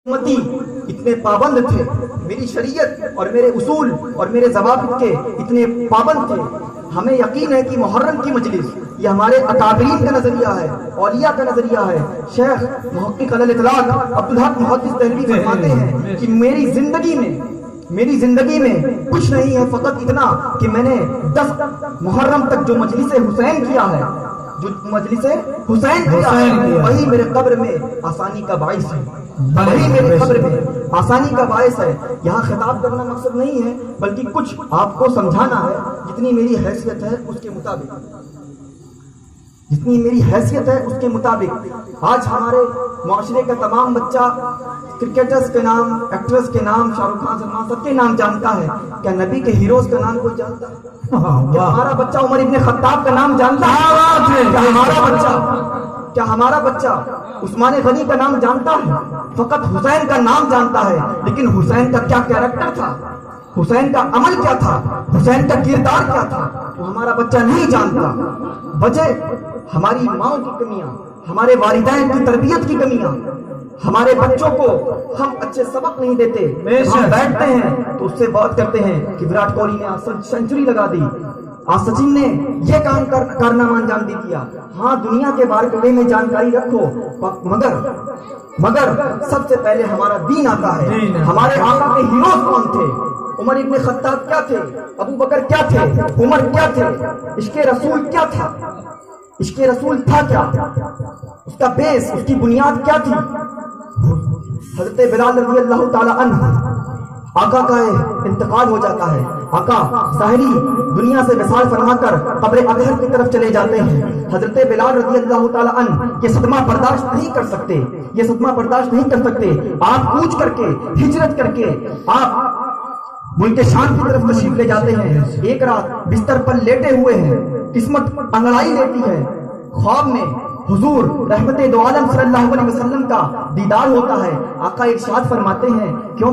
امتی اتنے پابند تھے، میری شریعت اور میرے اصول اور میرے ضوابط کے اتنے پابند تھے. ہمیں یقین ہے کہ محرم کی مجلس یہ ہمارے اکابرین کا نظریہ ہے، اولیاء کا نظریہ ہے. شیخ محقق علی الاطلاق عبدالحق محدث دہلوی فرماتے ہیں کہ میری زندگی میں کچھ نہیں ہے فقط اتنا کہ میں نے 10 محرم تک جو مجلس حسین کیا ہے، وہی میرے قبر میں آسانی کا باعث ہے. وہی میرے قبر میں آسانی کا باعث ہے. یہاں خطاب کرنا مقصد نہیں ہے بلکہ کچھ آپ کو سمجھانا ہے جتنی میری حیثیت ہے اس کے مطابق. آج ہمارے معاشرے کا تمام بچہ کرکٹرز کے نام، ایکٹرز کے نام، شاہ رخ خان، سلمان، سب کے نام جانتا ہے. کیا نبی کے ہیروز کا نام کوئی جانتا ہے؟ کیا ہمارا بچہ عمر ابن خطاب کا نام جانتا ہے؟ کیا ہمارا بچہ عثمان غنی کا نام جانتا ہے؟ فقط حسین کا نام جانتا ہے، لیکن حسین کا کیا کیریکٹر تھا، حسین کا عمل کیا تھا، حسین کا کردار کیا تھا، وہ ہمارا بچہ نہیں جانتا. وجہ ہماری ماں کی کمیاں، ہمارے والدین کی تربیت کی کمیاں. ہمارے بچوں کو ہم اچھے سبق نہیں دیتے. ہم بیٹھتے ہیں تو اس سے بات کرتے ہیں کہ وراٹ کوہلی نے آج سینچری لگا دی، آج سچن نے یہ کام کارنامہ انجام دے دیا. ہاں دنیا کے بارے میں جانکاری رکھو، مگر سب سے پہلے ہمارا دین آتا ہے. ہمارے آقا کے ہیروز کون تھے؟ عمر ابن خطاب کیا تھے؟ ابو بکر کیا تھے؟ عمر کیا تھے؟ عشق رسول کیا تھا؟ عشق رسول تھا کیا؟ اس کا بیس، اس کی بنیاد کیا تھی؟ حضرت بلال رضی اللہ تعالی عنہ، آقا کا انتقال ہو جاتا ہے. آقا ظاہری دنیا سے وصال فرما کر قبر اطہر کی طرف چلے جاتے ہیں. حضرت بلال رضی اللہ تعالی عنہ یہ صدمہ برداشت نہیں کر سکتے. آپ کوچ کر کے، ہجرت کر کے آپ ملک شام کی طرف تشریف لے جاتے ہیں. ایک رات بستر پر لیٹے ہوئے ہیں، قسمت انگڑائی لیتی ہے. خواب میں حضور رحمت دو عالم صلی اللہ علیہ وسلم کا دیدار ہوتا ہے. آقا ارشاد فرماتے ہیں، کیوں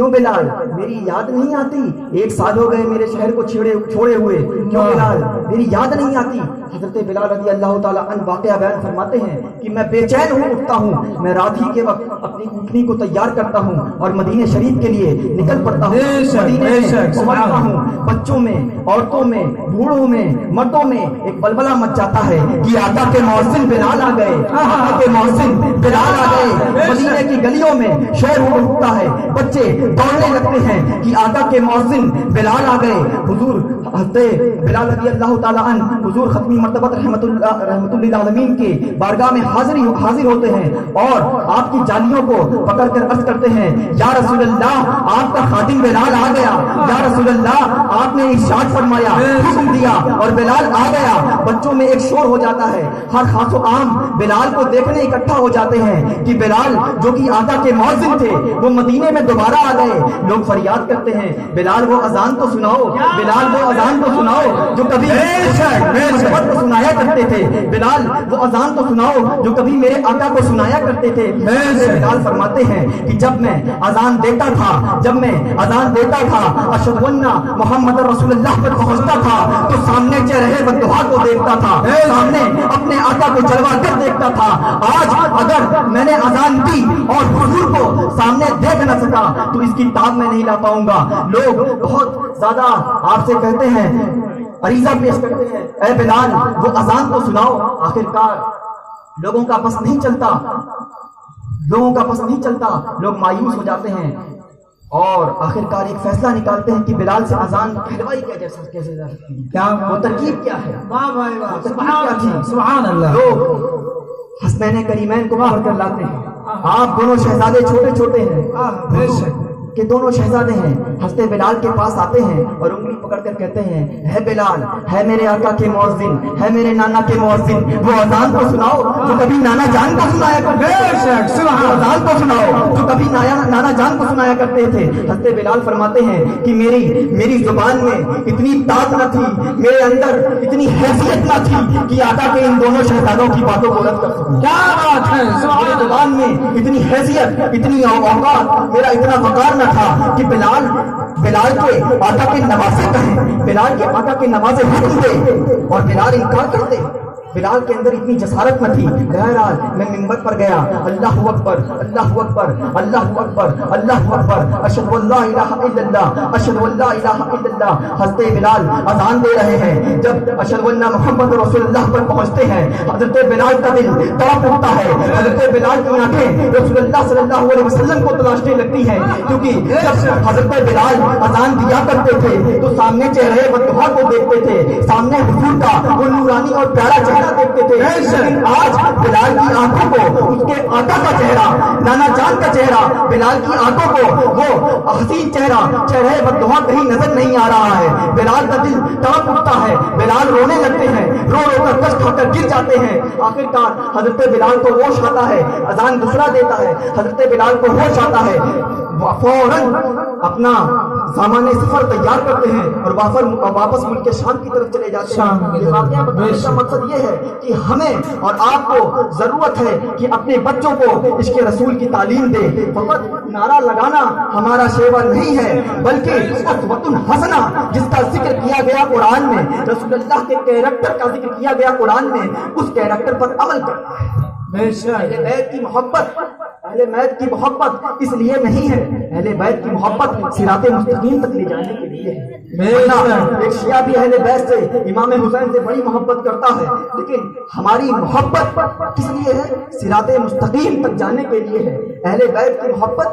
بلال میری یاد نہیں آتی؟ 1 سال ہو گئے میرے شہر کو چھوڑے ہوئے. کیوں بلال میری یاد نہیں آتی؟ حضرت بلال رضی اللہ تعالی عنہ واقعہ بیان فرماتے ہیں کہ میں بے چین اٹھتا ہوں، میں رات ہی کے وقت اپنی اونٹنی کو تیار کرتا ہوں اور مدینے شریف کے لیے نکل پڑتا ہوں. مدینے میں پہنچتا ہوں، بچوں میں، عورتوں میں، بوڑھوں میں، مردوں میں ایک بلبلہ مچ جاتا ہے کہ آقا کے مؤذن بلال آ گئے. مدینے کی گلیوں میں شور اٹھتا ہے، بچے دوڑنے لگتے ہیں کہ آقا کے مؤذن بلال آ گئے. حضور حضرت بلال رضی اللہ تعالی عنہ حضور ختمی مرتبت رحمت اللہ العالمین کے بارگاہ میں حاضر ہوتے ہیں اور آپ کی جالیوں کو پکڑ کر عرض کرتے ہیں، یا رسول اللہ آپ کا خادم بلال آ گیا. یا رسول اللہ آپ نے ارشاد فرمایا، حکم دیا اور بلال آ گیا. بچوں میں ایک شور ہو جاتا ہے، ہر خاص و عام بلال کو دیکھنے اکٹھا ہو جاتے ہیں کہ بلال جو کہ آقا کے مؤذن تھے وہ مدینے میں دوبارہ آ گئے. لوگ فریاد کرتے ہیں، بلال وہ اذان تو سناؤ، بلال وہ اذان تو سناؤ جو کبھی کو سنایا کرتے تھے. بلال وہ اذان تو سناؤ جو کبھی میرے آقا کو سنایا کرتے تھے. بلال فرماتے ہیں کہ جب میں اذان دیتا تھا اشہد ان محمد رسول اللہ پر پہنچتا تھا تو سامنے چہرے بددعا کو دیکھتا تھا، سامنے اپنے آقا کو جلوہ گر دیکھتا تھا. آج اگر میں نے اذان دی اور حضور کو سامنے دیکھ نہ سکا تو اس کی تاب میں نہیں لا پاؤں گا. لوگ بہت زیادہ آپ سے کہتے ہیں، عریضہ پیش کرتے ہیں، اے بلال وہ اذان تو سناؤ. آخرکار لوگوں کا پس نہیں چلتا، لوگ مایوس ہو جاتے ہیں اور آخرکار ایک فیصلہ نکالتے ہیں کہ بلال سے اذان کھلوائی کیسے جا سکتی ہے، کیا وہ ترکیب کیا ہے. سبحان اللہ. لوگ حسنین کریمین کو پکڑ کر لاتے ہیں. آپ دونوں شہزادے چھوٹے ہیں کہ دونوں شہزادے ہیں. ہنستے بلال کے پاس آتے ہیں اور انگلی پکڑ کر کہتے ہیں، ہے بلال، ہے میرے آقا کے مؤذن، ہے میرے نانا کے مؤذن، وہ اذان کو سناؤ جو کبھی نانا جان کو سنایا کرتے تھے. اذان کو سناؤ جو کبھی نانا جان کو سنایا کرتے تھے. ہنستے بلال فرماتے ہیں کہ میری زبان میں اتنی طاقت نہ تھی، میرے اندر اتنی حیثیت نہ تھی کہ آقا کے ان دونوں شہزادوں کی باتوں کو رد کر سکوں. کیا بات ہے. میری زبان میں اتنی حیثیت، اتنی اوقات، میرا اتنا وقار نہ تھا کہ بلال کے آقا کے نوازے کہیں، بلال کے آقا کے نوازے حکم دے اور بلال انکار کرتے. بلال کے اندر اتنی جسارت نہ تھی. بہرحال میں منبر پر گیا, اللہ اکبر اللہ اکبر اللہ اکبر اللہ اکبر, اشہد ان لا الہ الا اللہ اشہد ان لا الہ الا اللہ. حضرت بلال اذان دے رہے ہیں. جب اشہد ان محمد رسول اللہ پر پہنچتے ہیں, حضرت بلال کا دل تڑپ اٹھتا ہے. حضرت بلال کی آنکھیں رسول اللہ صلی اللہ علیہ وسلم کو تلاشنے لگتی ہیں, کیونکہ جب حضرت بلال اذان دیا کرتے تھے تو سامنے چہرے بددعا کو دیکھتے تھے, سامنے حضور کا وہ نورانی اور پیارا چہرہ دیکھتے تھے. لیکن آج بلال کی آنکھوں کو اس کے آقا کا چہرہ, نانا جان کا چہرہ, بلال کی آنکھوں کو وہ حسین چہرہ, چہرے بددعا کہیں نظر نہیں آ رہا ہے. بلال کا دل تڑپ اٹھتا ہے, بلال رونے لگتے ہیں, رو رو کر کش کھا کر گر جاتے ہیں. آخرکار حضرت بلال کو ہوش آتا ہے, اذان دوسرا دیتا ہے, حضرت بلال کو ہوش آتا ہے, فوراً اپنا سامان سفر تیار کرتے ہیں اور واپس ملک شام کی طرف چلے جاتے ہیں. یہ واقعہ بتانے کا مقصد یہ ہے کہ ہمیں اور آپ کو ضرورت ہے کہ اپنے بچوں کو عشق رسول کی تعلیم دے. فقط نعرہ لگانا ہمارا شیوا نہیں ہے, بلکہ اسوۃ حسنہ جس کا ذکر کیا گیا قرآن میں, رسول اللہ کے کیریکٹر کا ذکر کیا گیا قرآن میں, اس کیریکٹر پر عمل کرنا ہے. اہل بیت کی محبت, اہل بیت کی محبت اس لیے نہیں ہے, اہل بیت کی محبت صراط مستقیم تک لے جانے کے لیے ہے. ایک شیعہ بھی اہل بیت سے, امام حسین سے بڑی محبت کرتا ہے, لیکن ہماری محبت کس لیے ہے؟ صراط مستقیم تک جانے کے لیے ہے. اہل بیت کی محبت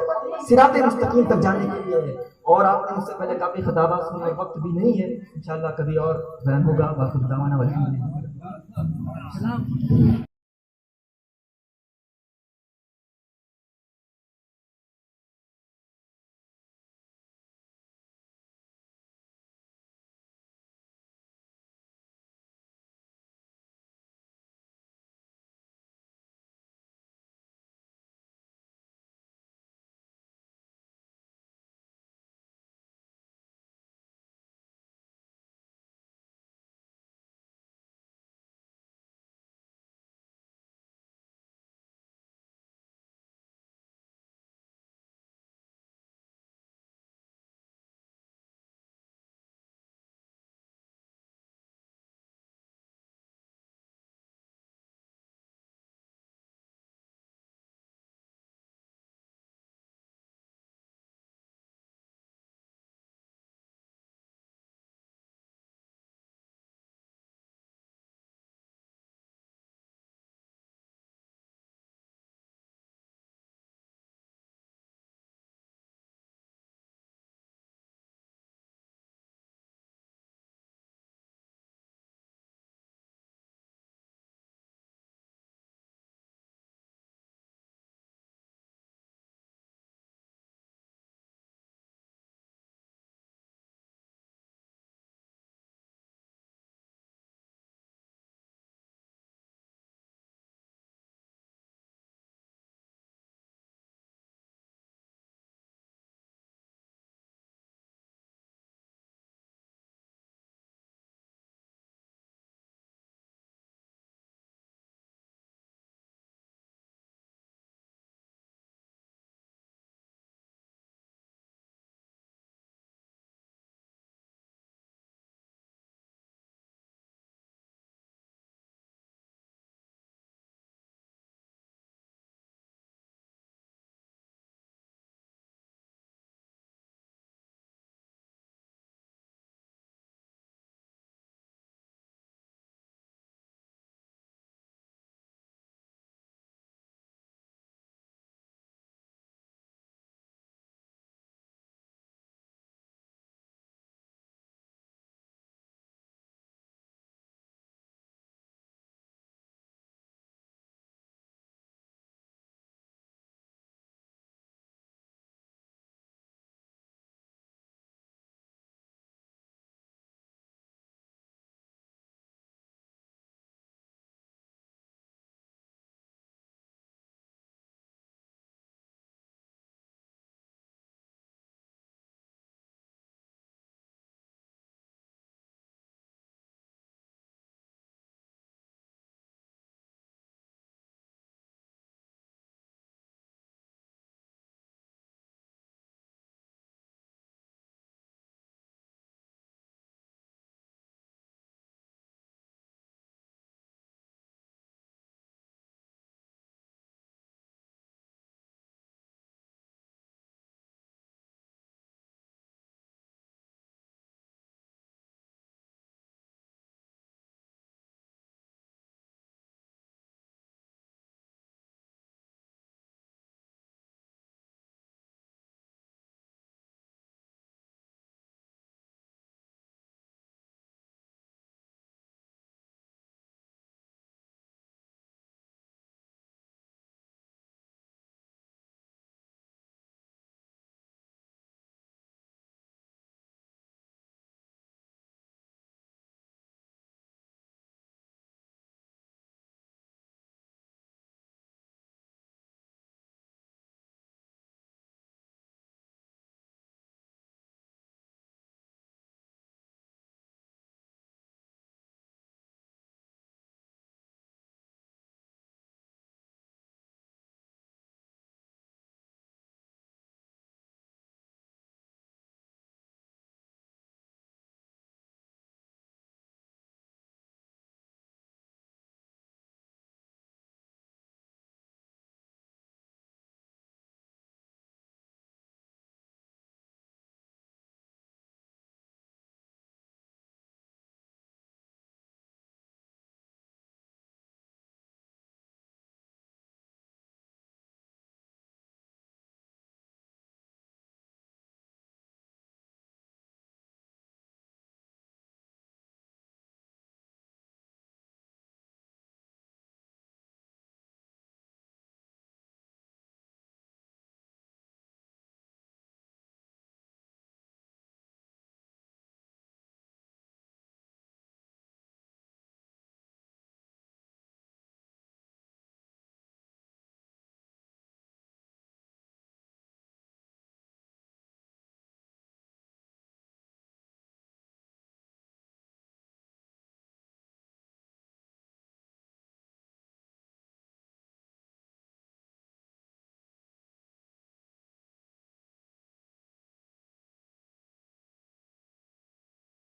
صراط مستقیم تک جانے کے لیے ہے. اور آپ نے مجھ سے پہلے کافی خطابات سنا, وقت بھی نہیں ہے, انشاءاللہ کبھی اور بیان ہوگا. باقی دعوانا والحمدللہ.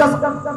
10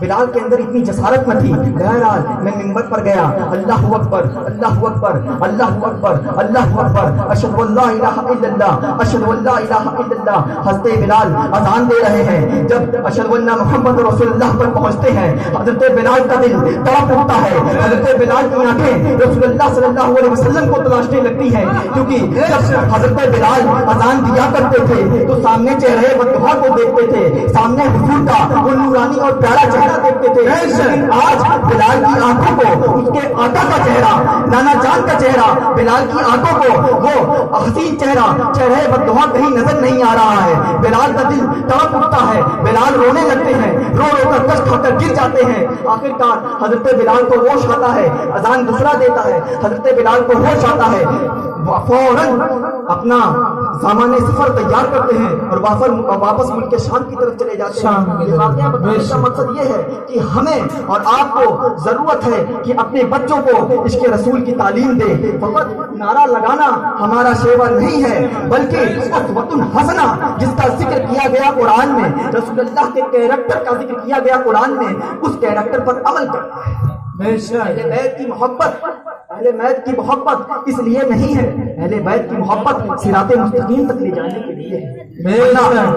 بلال کے اندر اتنی جسارت نہ تھی. بہرحال میں منبر پر گیا, اللہ اکبر اللہ اکبر اللہ اکبر اللہ اکبر, اشہد ان لا الہ الا اللہ اشہد ان لا الہ الا اللہ. حضرت بلال اذان دے رہے ہیں. جب اشہد ان محمد رسول اللہ پر پہنچتے ہیں, حضرت بلال کا دل تڑپ اٹھتا ہے. حضرت بلال کی آنکھیں رسول اللہ صلی اللہ علیہ وسلم کو تلاشنے لگتی ہیں, کیونکہ جب حضرت بلال اذان دیا کرتے تھے تو سامنے چہرے بددعا کو دیکھتے تھے, سامنے حضور کا وہ نورانی اور پیارا چہرہ دیکھتے تھے. لیکن آج بلال کی آنکھوں کو اس کے آقا کا چہرہ, نانا جان کا چہرہ, بلال کی آنکھوں کو وہ حسین چہرہ, چہرے بددعا کہیں نظر نہیں آ رہا ہے. بلال کا دل تڑپ اٹھتا ہے, بلال رونے لگتے ہیں, رو رو کر کش کھا کر گر جاتے ہیں. آخرکار حضرت بلال کو ہوش آتا ہے, اذان دوسرا دیتا ہے, حضرت بلال کو ہوش آتا ہے, فوراً اپنا سامان سفر تیار کرتے ہیں اور واپس ملک شام کی طرف چلے جاتے ہیں. یہ واقعہ بتانے کا مقصد یہ ہے کہ ہمیں اور آپ کو ضرورت ہے کہ اپنے بچوں کو عشق رسول کی تعلیم دے. فقط نعرہ لگانا ہمارا شیوا نہیں ہے, بلکہ اسوۃ حسنہ جس کا ذکر کیا گیا قرآن میں, رسول اللہ کے کیریکٹر کا ذکر کیا گیا قرآن میں, اس کیریکٹر پر عمل کرنا ہے. اہل بیت کی محبت, اہل بیت کی محبت اس لیے نہیں ہے, اہل بیت کی محبت صراط مستقیم تک لے جانے کے لیے ہے.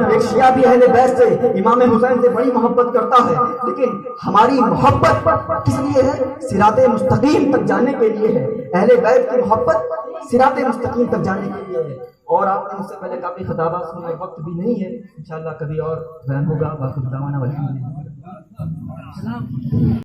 ایک شیعہ بھی اہل بیت سے, امام حسین سے بڑی محبت کرتا ہے, لیکن ہماری محبت کس لیے ہے؟ صراط مستقیم تک جانے کے لیے ہے. اہل بیت کی محبت صراط مستقیم تک جانے کے لیے ہے. اور آپ نے مجھ سے پہلے کافی خطابات سنا, وقت بھی نہیں ہے, انشاءاللہ کبھی اور بیان ہوگا. باقی دعوانا والحمدللہ.